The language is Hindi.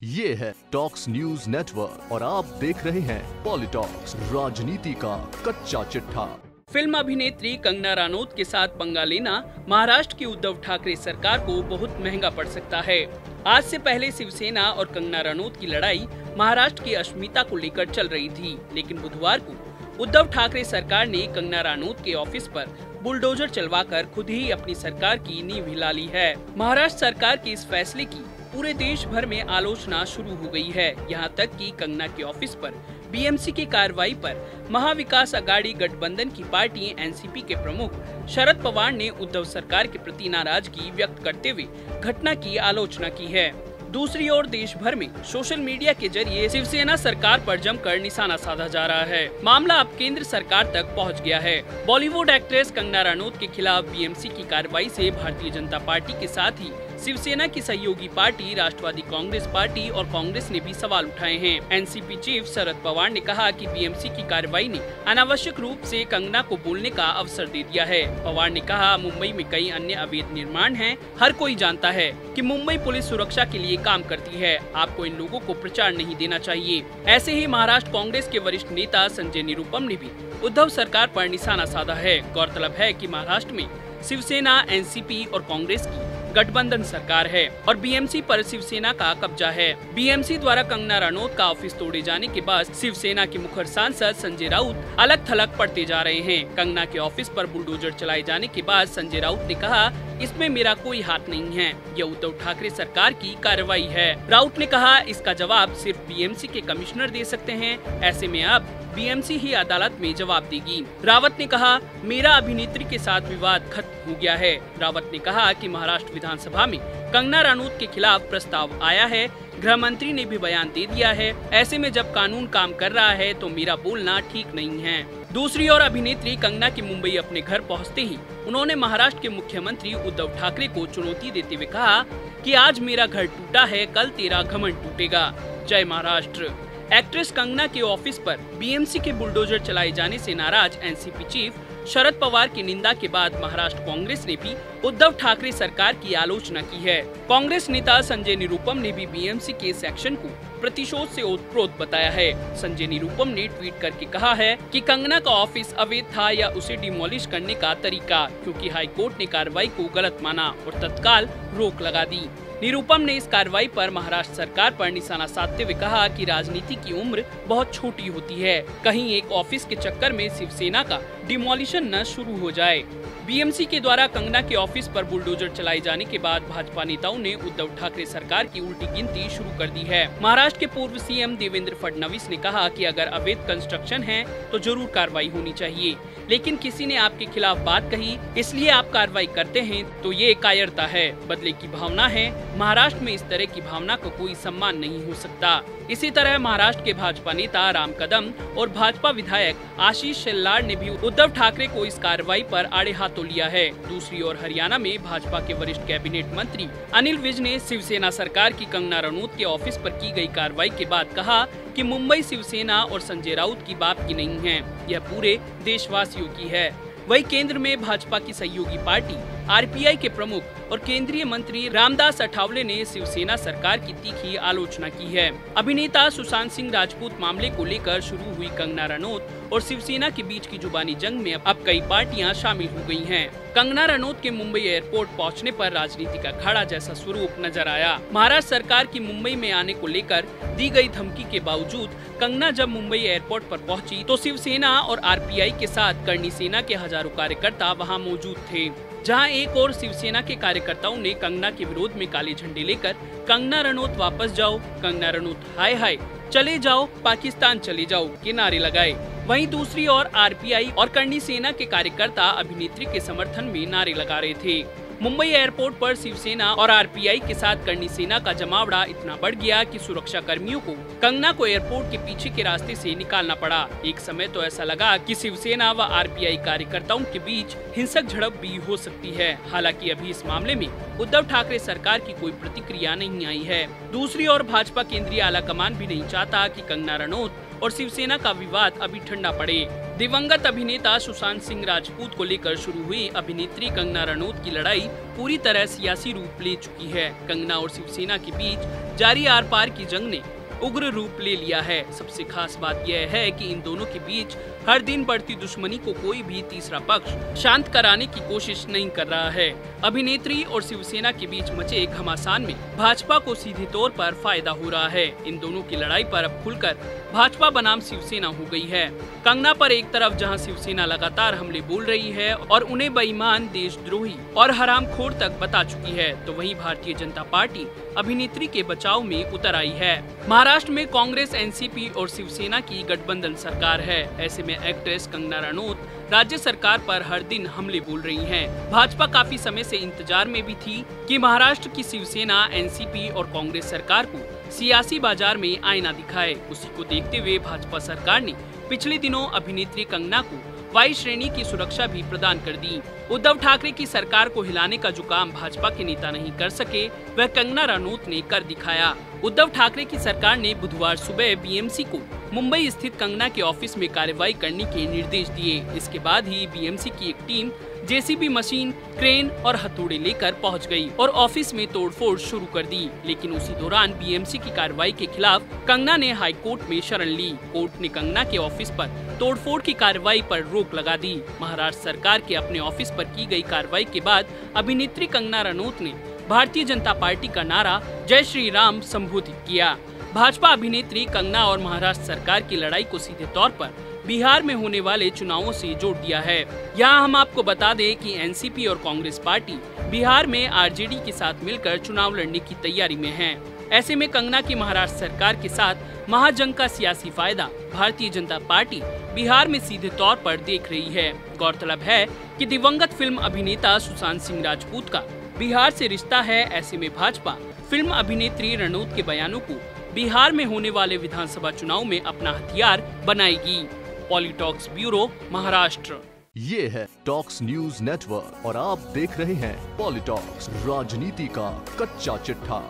ये है टॉक्स न्यूज नेटवर्क और आप देख रहे हैं पॉलिटॉक्स, राजनीति का कच्चा चिट्ठा। फिल्म अभिनेत्री कंगना रनौत के साथ पंगा लेना महाराष्ट्र की उद्धव ठाकरे सरकार को बहुत महंगा पड़ सकता है। आज से पहले शिवसेना और कंगना रनौत की लड़ाई महाराष्ट्र की अस्मिता को लेकर चल रही थी, लेकिन बुधवार को उद्धव ठाकरे सरकार ने कंगना रनौत के ऑफिस पर बुलडोजर चलवाकर खुद ही अपनी सरकार की नींव हिला ली है। महाराष्ट्र सरकार के इस फैसले की पूरे देश भर में आलोचना शुरू हो गई है। यहाँ तक कि कंगना के ऑफिस पर बीएमसी की कार्रवाई पर महाविकास अघाड़ी गठबंधन की पार्टी एनसीपी के प्रमुख शरद पवार ने उद्धव सरकार के प्रति नाराजगी व्यक्त करते हुए घटना की आलोचना की है। दूसरी ओर देश भर में सोशल मीडिया के जरिए शिवसेना सरकार पर जमकर निशाना साधा जा रहा है। मामला अब केंद्र सरकार तक पहुंच गया है। बॉलीवुड एक्ट्रेस कंगना रनौत के खिलाफ बीएमसी की कार्रवाई से भारतीय जनता पार्टी के साथ ही शिवसेना की सहयोगी पार्टी राष्ट्रवादी कांग्रेस पार्टी और कांग्रेस ने भी सवाल उठाए हैं। एनसीपी चीफ शरद पवार ने कहा कि बीएमसी की कार्रवाई ने अनावश्यक रूप से कंगना को बोलने का अवसर दे दिया है। पवार ने कहा, मुंबई में कई अन्य अवैध निर्माण हैं। हर कोई जानता है कि मुंबई पुलिस सुरक्षा के लिए काम करती है। आपको इन लोगों को प्रचार नहीं देना चाहिए। ऐसे ही महाराष्ट्र कांग्रेस के वरिष्ठ नेता संजय निरुपम ने भी उद्धव सरकार पर निशाना साधा है। गौरतलब है कि महाराष्ट्र में शिवसेना, एनसीपी और कांग्रेस की गठबंधन सरकार है और बीएमसी पर शिवसेना का कब्जा है। बीएमसी द्वारा कंगना रनौत का ऑफिस तोड़े जाने के बाद शिवसेना के मुखर सांसद संजय राउत अलग थलग पड़ते जा रहे हैं। कंगना के ऑफिस पर बुलडोजर चलाए जाने के बाद संजय राउत ने कहा, इसमें मेरा कोई हाथ नहीं है, यह उद्धव ठाकरे सरकार की कार्रवाई है। राउत ने कहा, इसका जवाब सिर्फ बीएमसी के कमिश्नर दे सकते हैं। ऐसे में अब बीएमसी ही अदालत में जवाब देगी। रावत ने कहा, मेरा अभिनेत्री के साथ विवाद खत्म हो गया है। रावत ने कहा कि महाराष्ट्र विधानसभा में कंगना रनौत के खिलाफ प्रस्ताव आया है। गृह मंत्री ने भी बयान दे दिया है। ऐसे में जब कानून काम कर रहा है तो मेरा बोलना ठीक नहीं है। दूसरी ओर अभिनेत्री कंगना की मुंबई अपने घर पहुंचते ही उन्होंने महाराष्ट्र के मुख्यमंत्री उद्धव ठाकरे को चुनौती देते हुए कहा कि आज मेरा घर टूटा है, कल तेरा घमंड टूटेगा। जय महाराष्ट्र। एक्ट्रेस कंगना के ऑफिस पर बीएमसी के बुलडोजर चलाए जाने से नाराज एनसीपी चीफ शरद पवार की निंदा के बाद महाराष्ट्र कांग्रेस ने भी उद्धव ठाकरे सरकार की आलोचना की है। कांग्रेस नेता संजय निरुपम ने भी बीएमसी के इस एक्शन को प्रतिशोध से ओतप्रोत बताया है। संजय निरुपम ने ट्वीट करके कहा है कि कंगना का ऑफिस अवैध था या उसे डिमोलिश करने का तरीका, क्योंकि हाईकोर्ट ने कार्रवाई को गलत माना और तत्काल रोक लगा दी। निरुपम ने इस कार्रवाई पर महाराष्ट्र सरकार पर निशाना साधते हुए कहा कि राजनीति की उम्र बहुत छोटी होती है, कहीं एक ऑफिस के चक्कर में शिवसेना का डिमोलिशन न शुरू हो जाए। बीएमसी के द्वारा कंगना के ऑफिस पर बुलडोजर चलाए जाने के बाद भाजपा नेताओं ने उद्धव ठाकरे सरकार की उल्टी गिनती शुरू कर दी है। महाराष्ट्र के पूर्व सीएम देवेंद्र फडणवीस ने कहा कि अगर अवैध कंस्ट्रक्शन है तो जरूर कार्रवाई होनी चाहिए, लेकिन किसी ने आपके खिलाफ बात कही इसलिए आप कार्रवाई करते हैं तो ये कायरता है, बदले की भावना है। महाराष्ट्र में इस तरह की भावना को कोई सम्मान नहीं हो सकता। इसी तरह महाराष्ट्र के भाजपा नेता राम कदम और भाजपा विधायक आशीष शेलार ने भी उद्धव ठाकरे को इस कार्रवाई पर आड़े हाथों लिया है। दूसरी ओर हरियाणा में भाजपा के वरिष्ठ कैबिनेट मंत्री अनिल विज ने शिवसेना सरकार की कंगना रनौत के ऑफिस पर की गई कार्रवाई के बाद कहा कि मुंबई शिवसेना और संजय राउत की बात की नहीं है, यह पूरे देशवासियों की है। वही केंद्र में भाजपा की सहयोगी पार्टी आरपीआई के प्रमुख और केंद्रीय मंत्री रामदास अठावले ने शिवसेना सरकार की तीखी आलोचना की है। अभिनेता सुशांत सिंह राजपूत मामले को लेकर शुरू हुई कंगना रनौत और शिवसेना के बीच की जुबानी जंग में अब कई पार्टियां शामिल हो गई हैं। कंगना रनौत के मुंबई एयरपोर्ट पहुंचने पर राजनीति का अखाड़ा जैसा स्वरूप नजर आया। महाराष्ट्र सरकार की मुंबई में आने को लेकर दी गई धमकी के बावजूद कंगना जब मुंबई एयरपोर्ट पर पहुंची तो शिवसेना और आरपीआई के साथ करणी सेना के हजारों कार्यकर्ता वहां मौजूद थे। जहां एक और शिवसेना के कार्यकर्ताओं ने कंगना के विरोध में काले झंडे लेकर कंगना रनौत वापस जाओ, कंगना रनौत हाय हाय, चले जाओ, पाकिस्तान चले जाओ के नारे लगाए। वहीं दूसरी ओर आरपीआई और करणी सेना के कार्यकर्ता अभिनेत्री के समर्थन में नारे लगा रहे थे। मुंबई एयरपोर्ट पर शिवसेना और आरपीआई के साथ करणी सेना का जमावड़ा इतना बढ़ गया कि सुरक्षा कर्मियों को कंगना को एयरपोर्ट के पीछे के रास्ते से निकालना पड़ा। एक समय तो ऐसा लगा कि शिवसेना व आरपीआई कार्यकर्ताओं के बीच हिंसक झड़प भी हो सकती है। हालांकि अभी इस मामले में उद्धव ठाकरे सरकार की कोई प्रतिक्रिया नहीं आई है। दूसरी ओर भाजपा केंद्रीय आलाकमान भी नहीं चाहता कि कंगना रनौत और शिवसेना का विवाद अभी ठंडा पड़े। दिवंगत अभिनेता सुशांत सिंह राजपूत को लेकर शुरू हुई अभिनेत्री कंगना रनौत की लड़ाई पूरी तरह सियासी रूप ले चुकी है। कंगना और शिवसेना के बीच जारी आर पार की जंग ने उग्र रूप ले लिया है। सबसे खास बात यह है कि इन दोनों के बीच हर दिन बढ़ती दुश्मनी को कोई भी तीसरा पक्ष शांत कराने की कोशिश नहीं कर रहा है। अभिनेत्री और शिवसेना के बीच मचे घमासान में भाजपा को सीधे तौर पर फायदा हो रहा है। इन दोनों की लड़ाई पर अब खुलकर भाजपा बनाम शिवसेना हो गई है। कंगना पर एक तरफ जहां शिवसेना लगातार हमले बोल रही है और उन्हें बेईमान, देशद्रोही और हरामखोर तक बता चुकी है, तो वहीं भारतीय जनता पार्टी अभिनेत्री के बचाव में उतर आई है। महाराष्ट्र में कांग्रेस, एनसीपी और शिवसेना की गठबंधन सरकार है। ऐसे में एक्ट्रेस कंगना रनौत राज्य सरकार पर हर दिन हमले बोल रही हैं। भाजपा काफी समय से इंतजार में भी थी कि महाराष्ट्र की शिवसेना, एनसीपी और कांग्रेस सरकार को सियासी बाजार में आईना दिखाए। उसी को देखते हुए भाजपा सरकार ने पिछले दिनों अभिनेत्री कंगना को वायु श्रेणी की सुरक्षा भी प्रदान कर दी। उद्धव ठाकरे की सरकार को हिलाने का जो काम भाजपा के नेता नहीं कर सके, वह कंगना रनौत ने कर दिखाया। उद्धव ठाकरे की सरकार ने बुधवार सुबह बीएमसी को मुंबई स्थित कंगना के ऑफिस में कार्रवाई करने के निर्देश दिए। इसके बाद ही बीएमसी की एक टीम जेसीबी मशीन, क्रेन और हथौड़े लेकर पहुंच गई और ऑफिस में तोड़फोड़ शुरू कर दी। लेकिन उसी दौरान बीएमसी की कार्रवाई के खिलाफ कंगना ने हाई कोर्ट में शरण ली। कोर्ट ने कंगना के ऑफिस पर तोड़फोड़ की कार्रवाई पर रोक लगा दी। महाराष्ट्र सरकार के अपने ऑफिस पर की गई कार्रवाई के बाद अभिनेत्री कंगना रनौत ने भारतीय जनता पार्टी का नारा जय श्री राम संबोधित किया। भाजपा अभिनेत्री कंगना और महाराष्ट्र सरकार की लड़ाई को सीधे तौर पर बिहार में होने वाले चुनावों से जोड़ दिया है। यहाँ हम आपको बता दें कि एनसीपी और कांग्रेस पार्टी बिहार में आरजेडी के साथ मिलकर चुनाव लड़ने की तैयारी में हैं। ऐसे में कंगना की महाराष्ट्र सरकार के साथ महाजंग का सियासी फायदा भारतीय जनता पार्टी बिहार में सीधे तौर पर देख रही है। गौरतलब है कि दिवंगत फिल्म अभिनेता सुशांत सिंह राजपूत का बिहार से रिश्ता है। ऐसे में भाजपा फिल्म अभिनेत्री रनौत के बयानों को बिहार में होने वाले विधानसभा चुनाव में अपना हथियार बनाएगी। पॉलिटॉक्स ब्यूरो, महाराष्ट्र। ये है टॉक्स न्यूज नेटवर्क और आप देख रहे हैं पॉलिटॉक्स, राजनीति का कच्चा चिट्ठा।